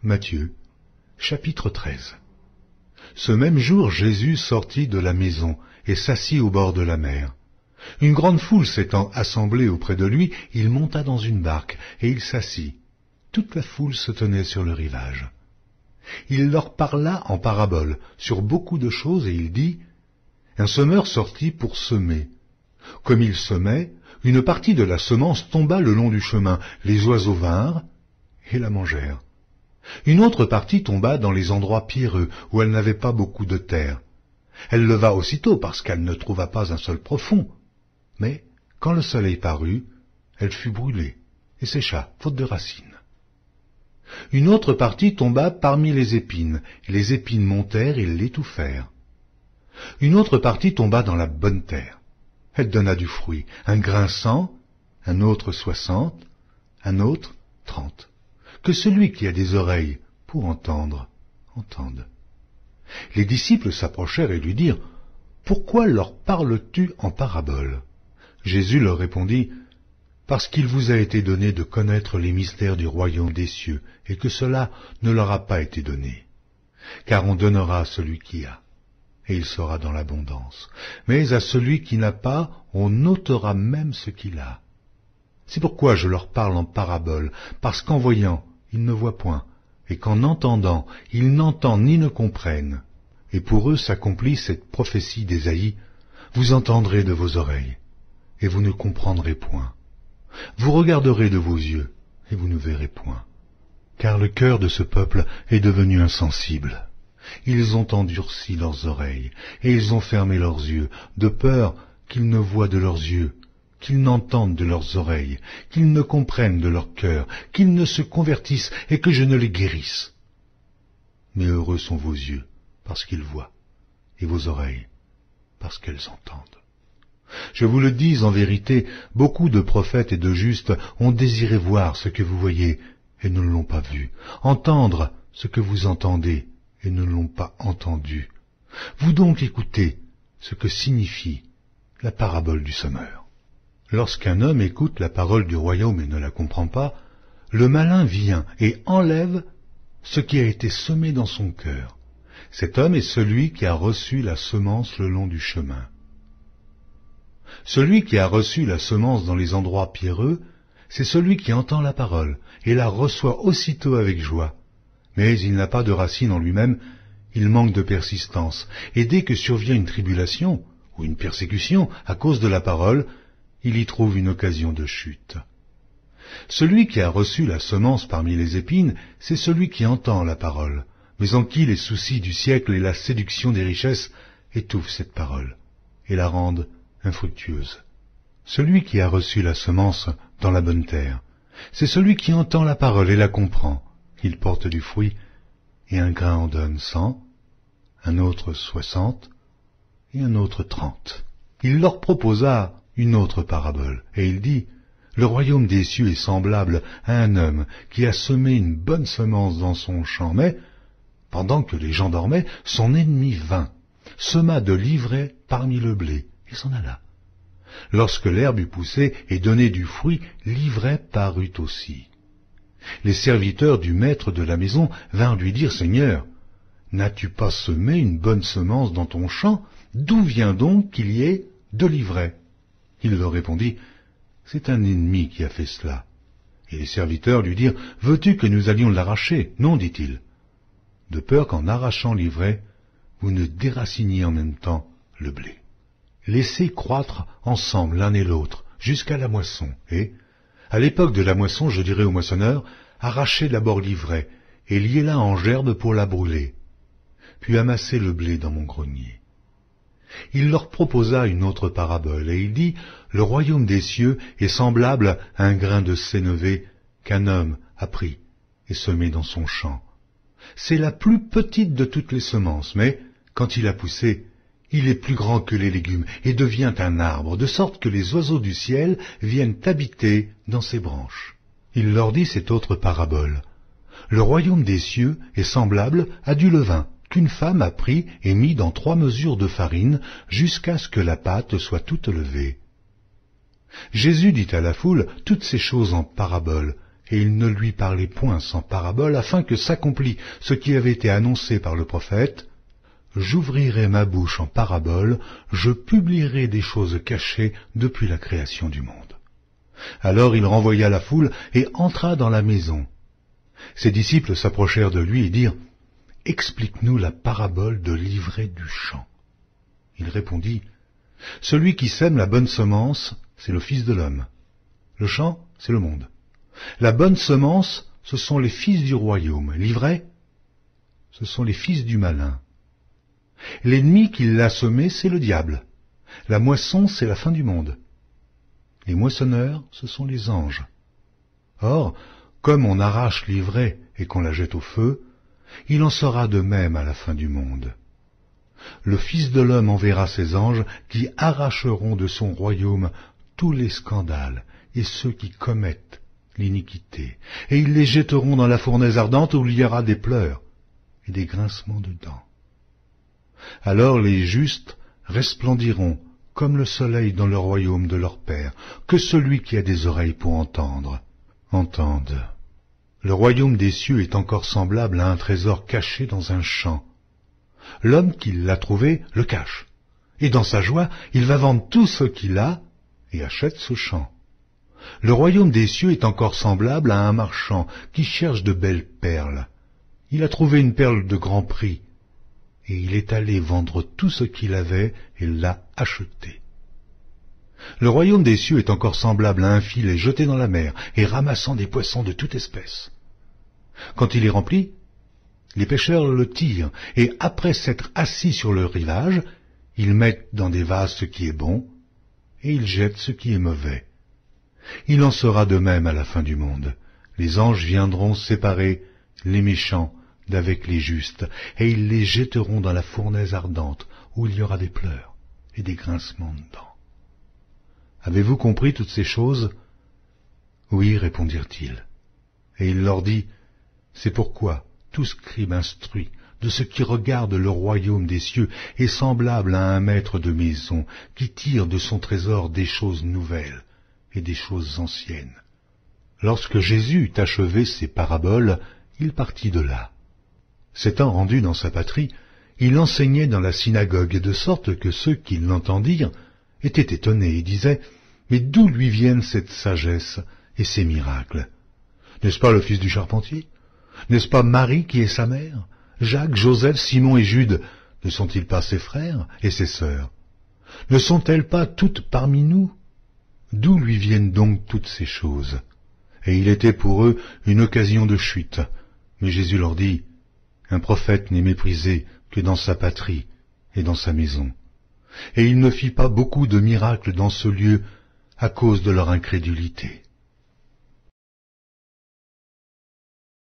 Matthieu, chapitre 13. Ce même jour, Jésus sortit de la maison et s'assit au bord de la mer. Une grande foule s'étant assemblée auprès de lui, il monta dans une barque et il s'assit. Toute la foule se tenait sur le rivage. Il leur parla en paraboles sur beaucoup de choses et il dit : Un semeur sortit pour semer. Comme il semait, une partie de la semence tomba le long du chemin. Les oiseaux vinrent et la mangèrent. Une autre partie tomba dans les endroits pierreux, où elle n'avait pas beaucoup de terre. Elle leva aussitôt parce qu'elle ne trouva pas un sol profond. Mais, quand le soleil parut, elle fut brûlée et sécha, faute de racines. Une autre partie tomba parmi les épines, et les épines montèrent et l'étouffèrent. Une autre partie tomba dans la bonne terre. Elle donna du fruit, un grain 100, un autre 60, un autre 30. Que celui qui a des oreilles pour entendre, entende. Les disciples s'approchèrent et lui dirent : Pourquoi leur parles-tu en paraboles ? Jésus leur répondit : Parce qu'il vous a été donné de connaître les mystères du royaume des cieux, et que cela ne leur a pas été donné. Car on donnera à celui qui a, et il sera dans l'abondance. Mais à celui qui n'a pas, on ôtera même ce qu'il a. C'est pourquoi je leur parle en paraboles, parce qu'en voyant, ils ne voient point, et qu'en entendant, ils n'entendent ni ne comprennent. Et pour eux s'accomplit cette prophétie d'Ésaïe : Vous entendrez de vos oreilles, et vous ne comprendrez point. Vous regarderez de vos yeux, et vous ne verrez point. Car le cœur de ce peuple est devenu insensible. Ils ont endurci leurs oreilles, et ils ont fermé leurs yeux, de peur qu'ils ne voient de leurs yeux, qu'ils n'entendent de leurs oreilles, qu'ils ne comprennent de leur cœur, qu'ils ne se convertissent et que je ne les guérisse. Mais heureux sont vos yeux, parce qu'ils voient, et vos oreilles, parce qu'elles entendent. Je vous le dis en vérité, beaucoup de prophètes et de justes ont désiré voir ce que vous voyez et ne l'ont pas vu, entendre ce que vous entendez et ne l'ont pas entendu. Vous donc écoutez ce que signifie la parabole du semeur. Lorsqu'un homme écoute la parole du royaume et ne la comprend pas, le malin vient et enlève ce qui a été semé dans son cœur. Cet homme est celui qui a reçu la semence le long du chemin. Celui qui a reçu la semence dans les endroits pierreux, c'est celui qui entend la parole et la reçoit aussitôt avec joie. Mais il n'a pas de racine en lui-même, il manque de persistance, et dès que survient une tribulation ou une persécution à cause de la parole, il y trouve une occasion de chute. Celui qui a reçu la semence parmi les épines, c'est celui qui entend la parole, mais en qui les soucis du siècle et la séduction des richesses étouffent cette parole et la rendent infructueuse. Celui qui a reçu la semence dans la bonne terre, c'est celui qui entend la parole et la comprend. Il porte du fruit, et un grain en donne 100, un autre 60, et un autre 30. Il leur proposa une autre parabole, et il dit : Le royaume des cieux est semblable à un homme qui a semé une bonne semence dans son champ, mais, pendant que les gens dormaient, son ennemi vint, sema de l'ivraie parmi le blé, et s'en alla. Lorsque l'herbe eut poussé et donné du fruit, l'ivraie parut aussi. Les serviteurs du maître de la maison vinrent lui dire : Seigneur, n'as-tu pas semé une bonne semence dans ton champ ? D'où vient donc qu'il y ait de l'ivraie ? Il leur répondit : C'est un ennemi qui a fait cela. Et les serviteurs lui dirent : Veux-tu que nous allions l'arracher ? Non, dit-il, de peur qu'en arrachant l'ivraie, vous ne déraciniez en même temps le blé. Laissez croître ensemble l'un et l'autre jusqu'à la moisson, et, à l'époque de la moisson, je dirai au moissonneur : Arrachez d'abord l'ivraie, et liez-la en gerbe pour la brûler, puis amassez le blé dans mon grenier. Il leur proposa une autre parabole, et il dit : Le royaume des cieux est semblable à un grain de sénévé qu'un homme a pris et semé dans son champ. C'est la plus petite de toutes les semences, mais, quand il a poussé, il est plus grand que les légumes et devient un arbre, de sorte que les oiseaux du ciel viennent habiter dans ses branches. Il leur dit cette autre parabole. Le royaume des cieux est semblable à du levain qu'une femme a pris et mis dans 3 mesures de farine jusqu'à ce que la pâte soit toute levée. Jésus dit à la foule toutes ces choses en paraboles, et il ne lui parlait point sans parabole, afin que s'accomplît ce qui avait été annoncé par le prophète. J'ouvrirai ma bouche en parabole, je publierai des choses cachées depuis la création du monde. Alors il renvoya la foule et entra dans la maison. Ses disciples s'approchèrent de lui et dirent, « Explique-nous la parabole de l'ivraie du champ. » Il répondit, « Celui qui sème la bonne semence, c'est le Fils de l'homme. Le champ, c'est le monde. La bonne semence, ce sont les fils du royaume. L'ivraie, ce sont les fils du malin. L'ennemi qui l'a semé, c'est le diable. La moisson, c'est la fin du monde. Les moissonneurs, ce sont les anges. Or, comme on arrache l'ivraie et qu'on la jette au feu, il en sera de même à la fin du monde. Le Fils de l'homme enverra ses anges qui arracheront de son royaume tous les scandales et ceux qui commettent l'iniquité, et ils les jetteront dans la fournaise ardente où il y aura des pleurs et des grincements de dents. Alors les justes resplendiront comme le soleil dans le royaume de leur Père. Que celui qui a des oreilles pour entendre, entende. Le royaume des cieux est encore semblable à un trésor caché dans un champ. L'homme qui l'a trouvé le cache, et dans sa joie, il va vendre tout ce qu'il a et achète ce champ. Le royaume des cieux est encore semblable à un marchand qui cherche de belles perles. Il a trouvé une perle de grand prix, et il est allé vendre tout ce qu'il avait et l'a acheté. Le royaume des cieux est encore semblable à un filet jeté dans la mer et ramassant des poissons de toute espèce. Quand il est rempli, les pêcheurs le tirent, et après s'être assis sur le rivage, ils mettent dans des vases ce qui est bon, et ils jettent ce qui est mauvais. Il en sera de même à la fin du monde. Les anges viendront séparer les méchants d'avec les justes, et ils les jetteront dans la fournaise ardente, où il y aura des pleurs et des grincements de dents. Avez-vous compris toutes ces choses? Oui, répondirent-ils. Et il leur dit, c'est pourquoi tout scribe instruit de ce qui regarde le royaume des cieux est semblable à un maître de maison qui tire de son trésor des choses nouvelles et des choses anciennes. Lorsque Jésus eut achevé ses paraboles, il partit de là. S'étant rendu dans sa patrie, il enseignait dans la synagogue, de sorte que ceux qui l'entendirent étaient étonnés et disaient, « Mais d'où lui viennent cette sagesse et ces miracles? N'est-ce pas le fils du charpentier? N'est-ce pas Marie qui est sa mère? Jacques, Joseph, Simon et Jude, ne sont-ils pas ses frères et ses sœurs? Ne sont-elles pas toutes parmi nous? D'où lui viennent donc toutes ces choses? » Et il était pour eux une occasion de chute. Mais Jésus leur dit, « Un prophète n'est méprisé que dans sa patrie et dans sa maison. » Et il ne fit pas beaucoup de miracles dans ce lieu à cause de leur incrédulité.